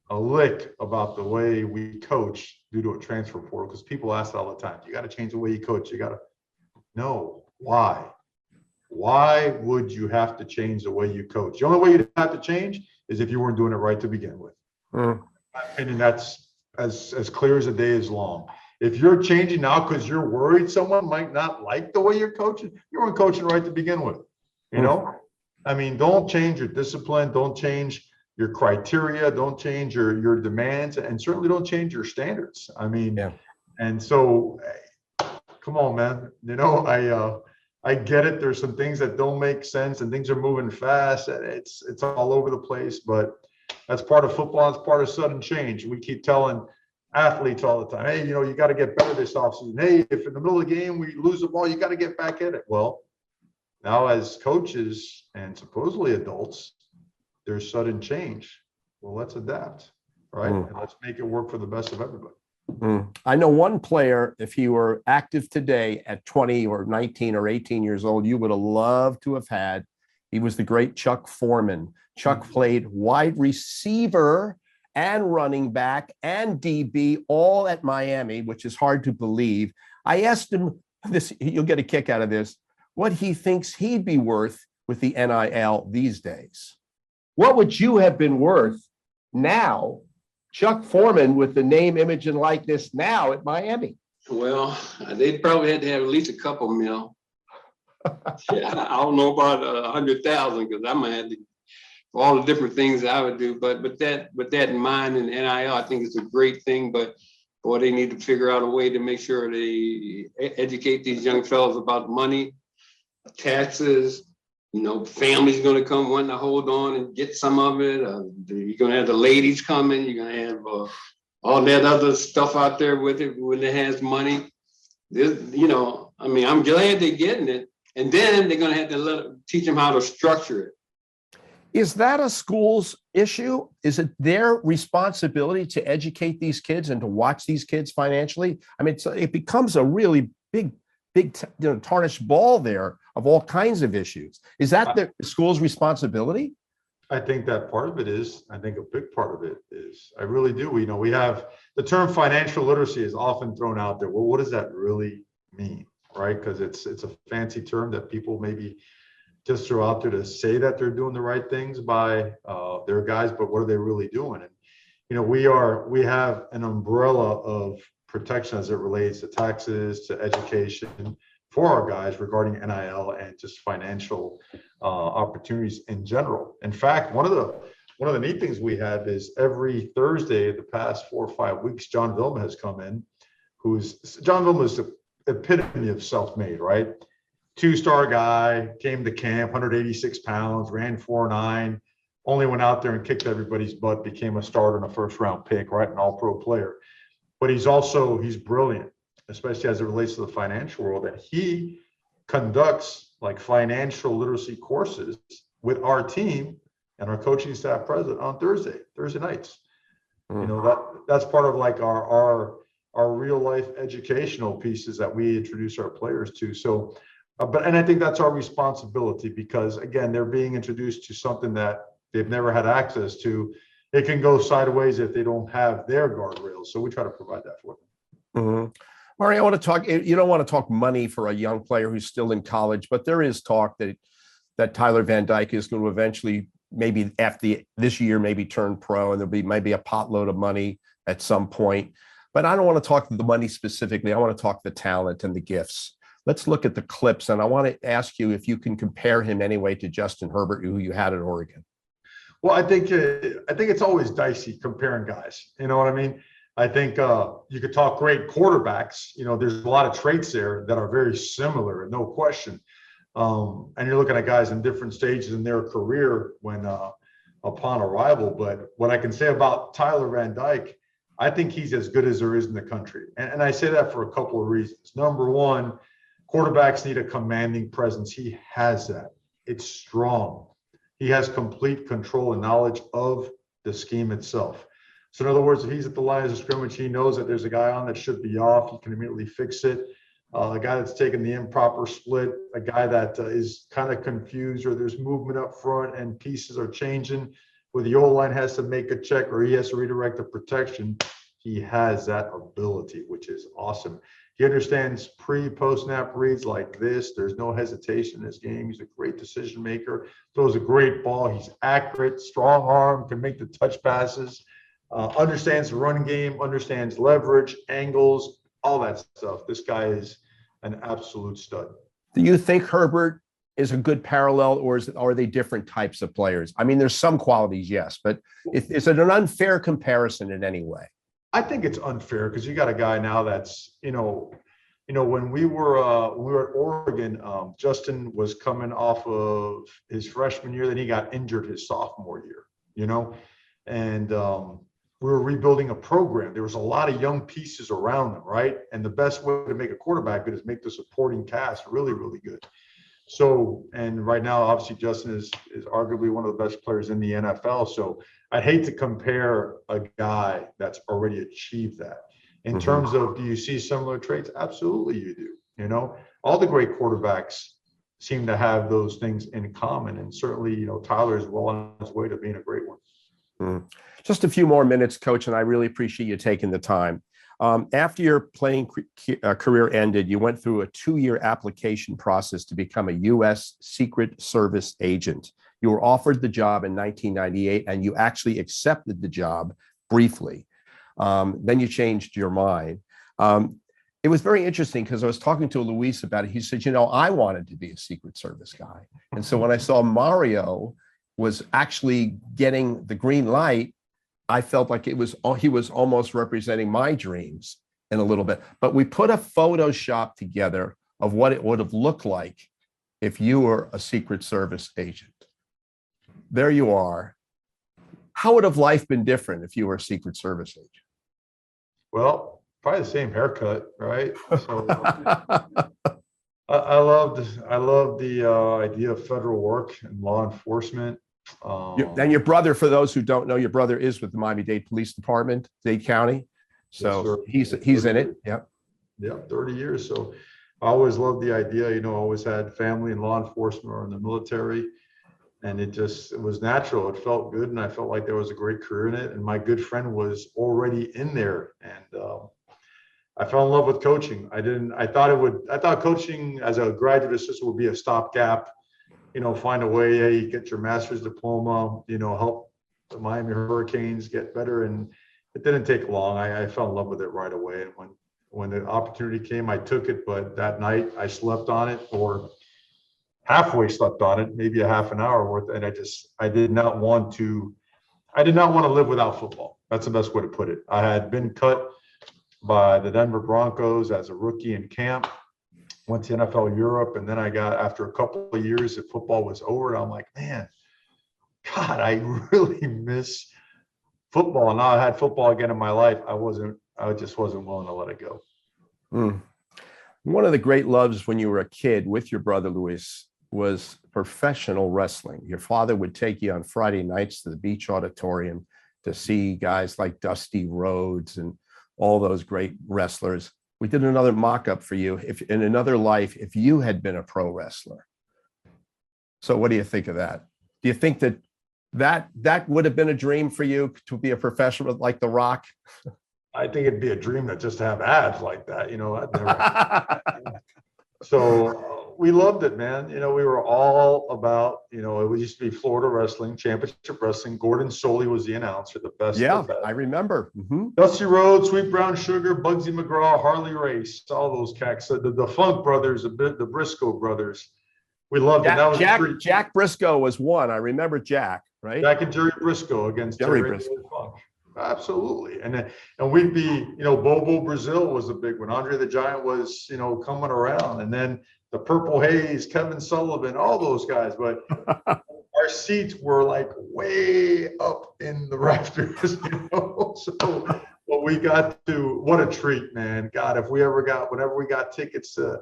a lick about the way we coach due to a transfer portal, because people ask that all the time. You got to change the way you coach. You got to. No, why? Why would you have to change the way you coach? The only way you'd have to change is if you weren't doing it right to begin with. In my opinion, that's as clear as the day is long. If you're changing now because you're worried someone might not like the way you're coaching, you weren't coaching right to begin with. You know, I mean, don't change your discipline, don't change your criteria, don't change your demands, and certainly don't change your standards. I mean, and so come on, man. You know, I get it. There's some things that don't make sense and things are moving fast and it's all over the place, but that's part of football. It's part of sudden change. We keep telling athletes all the time, hey, you know, you got to get better this offseason. Hey, if in the middle of the game we lose the ball, you got to get back at it. Well, now as coaches and supposedly adults, there's sudden change. Well, let's adapt, right? And let's make it work for the best of everybody. I know one player, if he were active today at 20 or 19 or 18 years old, you would have loved to have had. He was the great Chuck Foreman. Chuck played wide receiver and running back and DB all at Miami, which is hard to believe. I asked him this, you'll get a kick out of this, what he thinks he'd be worth with the NIL these days. What would you have been worth now, Chuck Foreman, with the name, image, and likeness now at Miami? Well, they probably had to have at least a couple mil. Yeah, I don't know about 100,000 because I might have to, all the different things I would do. But with that in mind, and NIL, I think it's a great thing. But boy, they need to figure out a way to make sure they educate these young fellas about money, taxes. You know, families going to come wanting to hold on and get some of it. You're going to have the ladies coming. You're going to have all that other stuff out there with it when it has money. You know, I mean, I'm glad they're getting it. And then they're going to have to teach them how to structure it. Is that a school's issue? Is it their responsibility to educate these kids and to watch these kids financially? I mean, it becomes a really big tarnished ball there of all kinds of issues. Is that the school's responsibility? I think that part of it is. I think a big part of it is. I really do. You know, we have the term financial literacy is often thrown out there. Well, what does that really mean, right? Because it's a fancy term that people maybe just throw out there to say that they're doing the right things by their guys, but what are they really doing? And you know, we have an umbrella of protection as it relates to taxes, to education for our guys regarding NIL and just financial opportunities in general. In fact, one of the neat things we have is every Thursday the past 4 or 5 weeks, John Vilma has come in, John Vilma is the epitome of self-made, right? 2-star guy, came to camp, 186 pounds, ran 4.9, only went out there and kicked everybody's butt, became a starter and a first-round pick, right? An all-pro player. But he's brilliant, especially as it relates to the financial world. And he conducts like financial literacy courses with our team and our coaching staff president on Thursday nights. You know, that's part of like our real life educational pieces that we introduce our players to. So, and I think that's our responsibility because again, they're being introduced to something that they've never had access to. It can go sideways if they don't have their guardrails. So we try to provide that for them. Mario, I want to talk, you don't want to talk money for a young player who's still in college, but there is talk that Tyler Van Dyke is going to eventually, maybe after this year, maybe turn pro, and there'll be maybe a potload of money at some point. But I don't want to talk the money specifically. I want to talk the talent and the gifts. Let's look at the clips. And I want to ask you if you can compare him anyway to Justin Herbert, who you had at Oregon. Well, I think it's always dicey comparing guys. You know what I mean? I think you could talk great quarterbacks. You know, there's a lot of traits there that are very similar, no question. And you're looking at guys in different stages in their career when upon arrival. But what I can say about Tyler Van Dyke, I think he's as good as there is in the country. And I say that for a couple of reasons. Number one, quarterbacks need a commanding presence. He has that. It's strong. He has complete control and knowledge of the scheme itself. So in other words, if he's at the line of scrimmage, he knows that there's a guy on that should be off. He can immediately fix it. a guy that's taking the improper split, a guy that is kind of confused, or there's movement up front and pieces are changing, where the O-line has to make a check or he has to redirect the protection. He has that ability, which is awesome. He understands post snap reads like this. There's no hesitation in this game. He's a great decision maker, throws a great ball. He's accurate, strong arm, can make the touch passes, understands the run game, understands leverage, angles, all that stuff. This guy is an absolute stud. Do you think Herbert is a good parallel, or are they different types of players? I mean, there's some qualities, yes, but is it an unfair comparison in any way? I think it's unfair because you got a guy now that's, when we were at Oregon, Justin was coming off of his freshman year, then he got injured his sophomore year, and we were rebuilding a program. There was a lot of young pieces around them, right? And the best way to make a quarterback good is make the supporting cast really, really good. So, and right now, obviously, Justin is arguably one of the best players in the NFL. So I'd hate to compare a guy that's already achieved that. In terms of, do you see similar traits? Absolutely, you do. All the great quarterbacks seem to have those things in common. And certainly, Tyler is well on his way to being a great one. Just a few more minutes, Coach, and I really appreciate you taking the time. After your playing career ended, you went through a 2-year application process to become a U.S. Secret Service agent. You were offered the job in 1998, and you actually accepted the job briefly. Then you changed your mind. It was very interesting because I was talking to Luis about it. He said, I wanted to be a Secret Service guy. And so when I saw Mario was actually getting the green light, I felt like he was almost representing my dreams in a little bit. But we put a Photoshop together of what it would have looked like if you were a Secret Service agent. There you are. How would have life been different if you were a Secret Service agent? Well, probably the same haircut, right? So I love the idea of federal work and law enforcement. And your brother, for those who don't know, your brother is with the Miami-Dade Police Department, Dade County. So yes, he's in it. Yeah. Yeah, 30 years. So I always loved the idea, I always had family in law enforcement or in the military. And it was natural. It felt good. And I felt like there was a great career in it. And my good friend was already in there. And I fell in love with coaching. I thought coaching as a graduate assistant would be a stopgap, find a way, hey, get your master's diploma, help the Miami Hurricanes get better. And it didn't take long. I fell in love with it right away. And when the opportunity came, I took it. But that night I slept on it, or halfway slept on it, maybe a half an hour worth. And I did not want to live without football. That's the best way to put it. I had been cut by the Denver Broncos as a rookie in camp, went to NFL Europe. And then after a couple of years that football was over, I'm like, man, God, I really miss football. And now I had football again in my life. I just wasn't willing to let it go. One of the great loves when you were a kid with your brother Luis was professional wrestling. Your father would take you on Friday nights to the Beach Auditorium to see guys like Dusty Rhodes and all those great wrestlers. We did another mock-up for you, if in another life, if you had been a pro wrestler. So what do you think of that? Do you think that would have been a dream for you, to be a professional like The Rock? I think it'd be a dream to just have abs like that, I'd never. So we loved it, man. We were all about, it used to be Florida Wrestling, Championship Wrestling. Gordon Soley was the announcer, the best. Yeah, I remember. Dusty Rhodes, Sweet Brown Sugar, Bugsy McGraw, Harley Race, all those cats. The Funk brothers, the Briscoe brothers. We loved it. That was Jack Briscoe was one. I remember Jack, right? Jack and Jerry Briscoe against Jerry Terry Briscoe. and Funk. Absolutely. And we'd be, Bobo Brazil was a big one. Andre the Giant was, coming around. And then the Purple Haze, Kevin Sullivan, all those guys. But our seats were like way up in the rafters, So what we got to, what a treat, man. God, whenever we got tickets to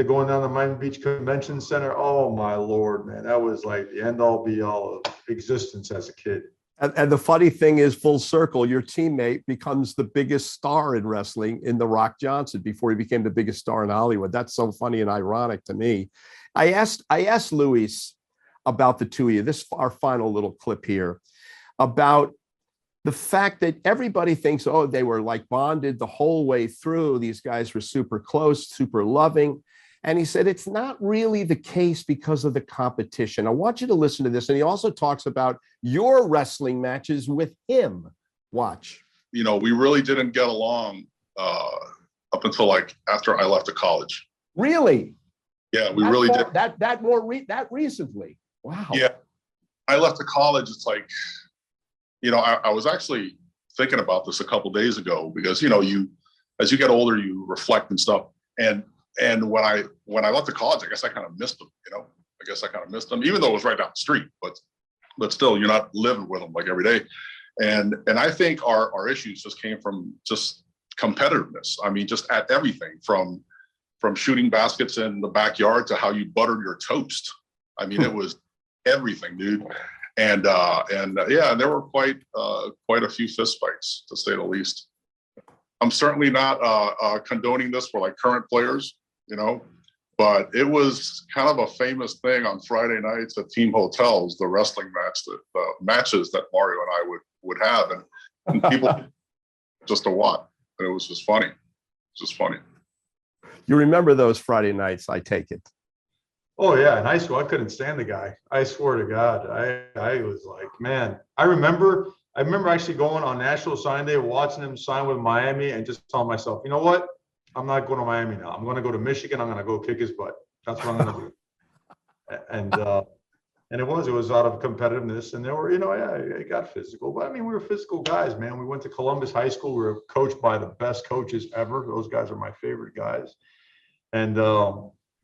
going down to Miami Beach Convention Center, oh my Lord, man. That was like the end all be all of existence as a kid. And the funny thing is, full circle, your teammate becomes the biggest star in wrestling in The Rock Johnson before he became the biggest star in Hollywood. That's so funny and ironic to me. I asked Luis about the two of you. This our final little clip here about the fact that everybody thinks, oh, they were like bonded the whole way through. These guys were super close, super loving. And he said, it's not really the case because of the competition. I want you to listen to this. And he also talks about your wrestling matches with him. Watch. You know, we really didn't get along up until like after I left to college. Really? Yeah, we really did. That recently. Wow. Yeah. I left to college. It's like, you know, I was actually thinking about this a couple of days ago because, you know, as you get older, you reflect and stuff. And when I left to college, I guess I kind of missed them, you know, even though it was right down the street, but still, you're not living with them like every day. And I think our issues just came from just competitiveness. I mean, just at everything from shooting baskets in the backyard to how you buttered your toast. I mean, it was everything, dude. And yeah, there were quite a few fistfights, to say the least. I'm certainly not condoning this for like current players, you know, but it was kind of a famous thing on Friday nights at team hotels, the wrestling matches that Mario and I would have, and people just to watch. And it was just funny. Just funny. You remember those Friday nights, I take it. Oh yeah, in high school, I couldn't stand the guy. I swear to God, I was like, man, I remember actually going on National Sign Day, watching him sign with Miami, and just telling myself, you know what? I'm not going to Miami now. I'm going to go to Michigan. I'm going to go kick his butt. That's what I'm going to do. And it was out of competitiveness, and there were, you know, yeah, it got physical. But I mean, we were physical guys, man. We went to Columbus High School. We were coached by the best coaches ever. Those guys are my favorite guys. And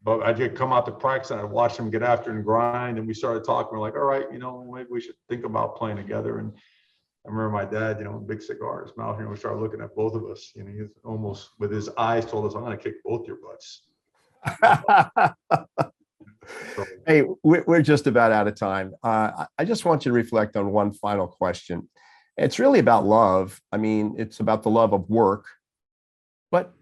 but I did come out to practice and I'd watch them get after and grind. And we started talking. We're like, all right, you know, maybe we should think about playing together. And I remember my dad, you know, big cigar in his mouth, you know, we started looking at both of us. You know, he was almost with his eyes told us, I'm going to kick both your butts. Hey, we're just about out of time. I just want you to reflect on one final question. It's really about love. I mean, it's about the love of work, but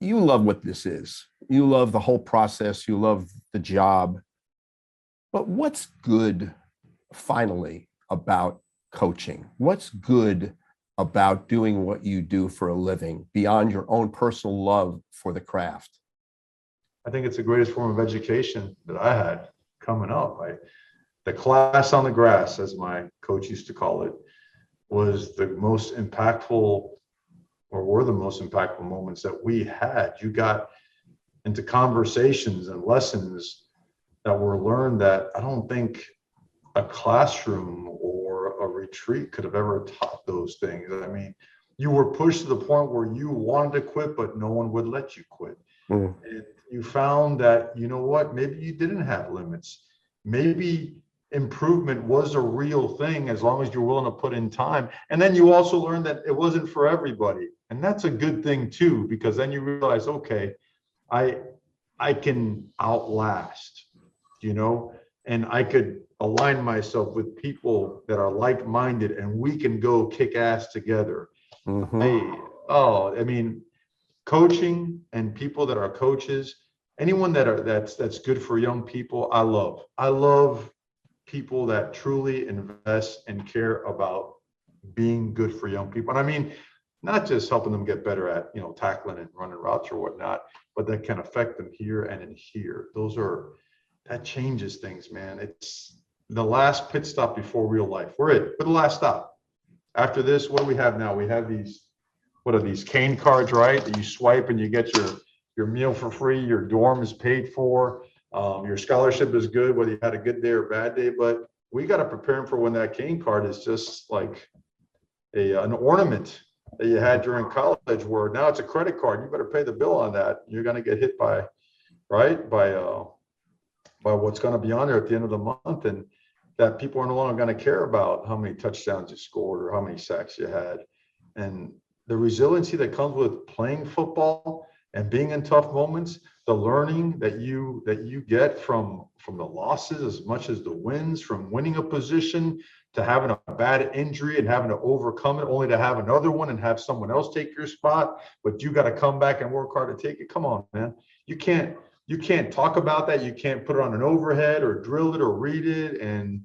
you love what this is. You love the whole process. You love the job. But what's good, finally, about coaching? What's good about doing what you do for a living beyond your own personal love for the craft? I think it's the greatest form of education that I had coming up. The class on the grass, as my coach used to call it, was the most impactful, or were the most impactful moments that we had. You got into conversations and lessons that were learned that I don't think a classroom or a retreat could have ever taught those things. I mean, you were pushed to the point where you wanted to quit, but no one would let you quit. And you found that, you know what, maybe you didn't have limits. Maybe improvement was a real thing as long as you're willing to put in time. And then you also learned that it wasn't for everybody. And that's a good thing too, because then you realize, okay, I can outlast, you know, and I could align myself with people that are like-minded and we can go kick ass together. I mean, coaching and people that are coaches, anyone that's good for young people, I love people that truly invest and care about being good for young people. And I mean, not just helping them get better at, you know, tackling and running routes or whatnot, but that can affect them here and in here. That changes things, man. It's the last pit stop before real life. We're the last stop. After this, what do we have now? We have these, what are these cane cards, right? That you swipe and you get your meal for free, your dorm is paid for, your scholarship is good, whether you had a good day or bad day. But we got to prepare them for when that cane card is just like an ornament that you had during college, where now it's a credit card. You better pay the bill on that. You're going to get hit by what's going to be on there at the end of the month, and that people are no longer going to care about how many touchdowns you scored or how many sacks you had. And the resiliency that comes with playing football and being in tough moments, the learning that you get from the losses as much as the wins, from winning a position to having a bad injury and having to overcome it, only to have another one and have someone else take your spot, but you got to come back and work hard to take it. Come on, man. You can't talk about that. You can't put it on an overhead or drill it or read it and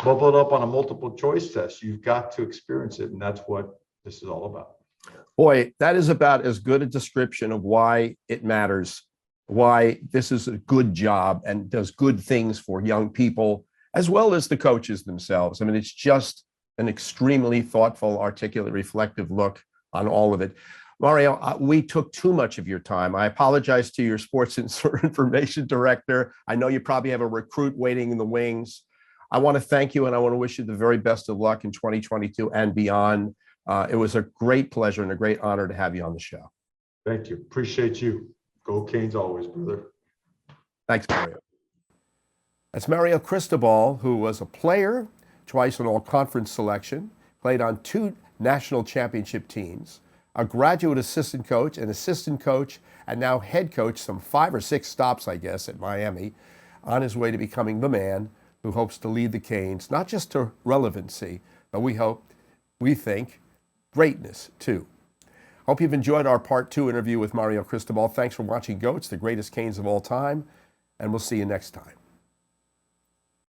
bubble it up on a multiple choice test. You've got to experience it. And that's what this is all about. Boy, that is about as good a description of why it matters, why this is a good job and does good things for young people, as well as the coaches themselves. I mean, it's just an extremely thoughtful, articulate, reflective look on all of it. Mario, we took too much of your time. I apologize to your sports information director. I know you probably have a recruit waiting in the wings. I want to thank you and I want to wish you the very best of luck in 2022 and beyond. It was a great pleasure and a great honor to have you on the show. Thank you. Appreciate you. Go Canes always, brother. Thanks, Mario. That's Mario Cristobal, who was a player, twice an all-conference selection, played on 2 national championship teams, a graduate assistant coach, and now head coach, some 5 or 6 stops, I guess, at Miami, on his way to becoming the man who hopes to lead the Canes, not just to relevancy, but we think, greatness too. Hope you've enjoyed our part 2 interview with Mario Cristobal. Thanks for watching GOATS, the greatest Canes of all time, and we'll see you next time.